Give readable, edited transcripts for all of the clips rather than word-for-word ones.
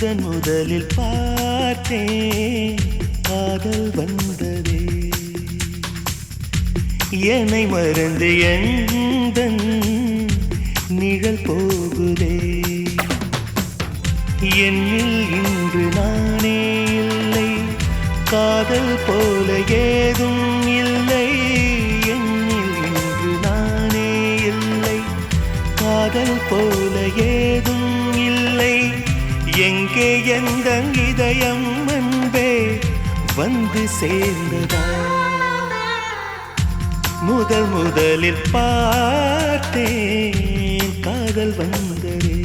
முதலில் பார்த்தேன் காதல் வந்ததே என்னை மறந்து எந்தன் நிழல் போகுதே என்னில் இன்று நானே இல்லை காதல் போல ஏதும் இல்லை என்னில் இன்று நானே இல்லை காதல் போல ஏதும் இல்லை எங்கே எந்த இதயம் அன்பே வந்து சேர்ந்ததா முதலில் பார்த்தேன் காதல் வந்ததே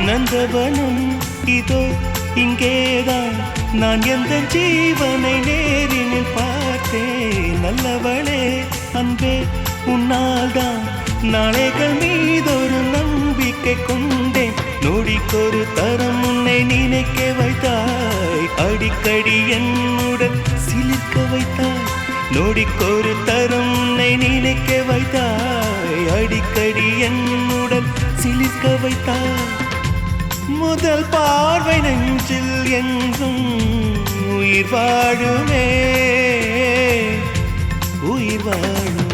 நந்தவனம் இதோ இங்கேதான் நான் எந்த ஜீவனை நேரினில் பார்த்தேன் நல்லவளே அன்பே உன்னால்தான் நாளைகள் மீதொரு நம்பிக்கை கொண்டேன் நொடிக்கொரு தரம் உன்னை நினைக்க வைத்தாய் அடிக்கடி என்னுடன் சிலிர்க்க வைத்தாய் நொடிக்கொரு தரம் உன்னை நினைக்க வைத்தாய் அடிக்கடி என்னுடன் சிலிர்க்க வைத்தாய் முதல் பார்வை நெஞ்சில் என்றும் உயிர் வாழுமே உயிர் வாழும்